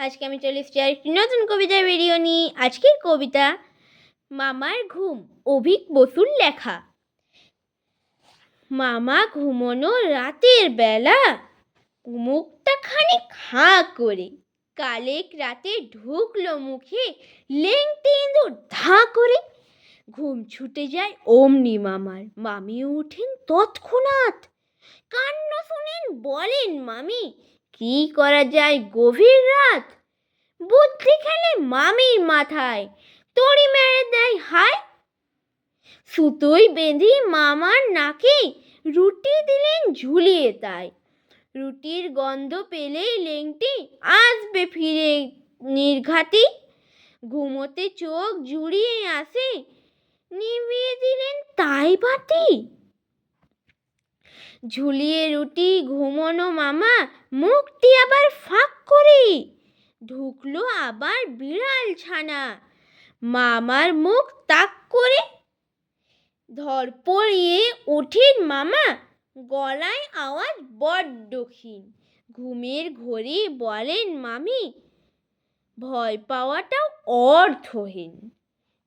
আজকে আমি চলে এসেছি আরেকটি নতুন কবিতার ভিডিও নিয়ে। আজকের কবিতা মামার ঘুম, অভিক বসুর লেখা। মামা ঘুমোনো রাতের বেলা, মুখটা খানিক হাঁ করে, কালেক রাতে ঢুকলো মুখে লেংটে ইঁদুর ধাঁ করে। ঘুম ছুটে যায় অমনি মামার, মামিও উঠেন তৎক্ষণাৎ। কাণ্ড শুনেন বলেন মামি, কি করা যায় গভীর রাত। বুদ্ধি খেলে মামির মাথায়, তড়ি মেরে দেয় হায়। সুতোই বেঁধে মামার নাকে রুটি দিলেন ঝুলিয়ে তাই। রুটির গন্ধ পেলেই লেংটি আসবে ফিরে নির্ঘাতি। ঘুমোতে চোখ জুড়িয়ে আসে, নিভিয়ে দিলেন তাই বাতি। ঝুলিয়ে রুটি ঘুমোনো মামা মুখটি আবার ফাঁক করে, ঢুকলো আবার বিড়াল ছানা মামার মুখ তাক করে। ধরপড়িয়ে ওঠেন মামা, গলায় আওয়াজ বড্ড ক্ষীণ। ঘুমের ঘোরে বলেন মামি, ভয় পাওয়াটাও অর্থহীন।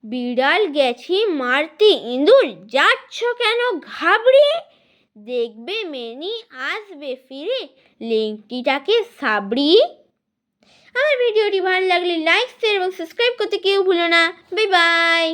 বিড়াল গেছে মারতে ইঁদুর, যাচ্ছ কেন ঘাবড়িয়ে। দেখবে মেনি আসবে ফিরে লেংটিটাকে সাবড়িয়ে। আমার ভিডিওটি ভালো লাগলে লাইক, শেয়ার এবং সাবস্ক্রাইব করতে কেউ ভুলো না। Bye bye.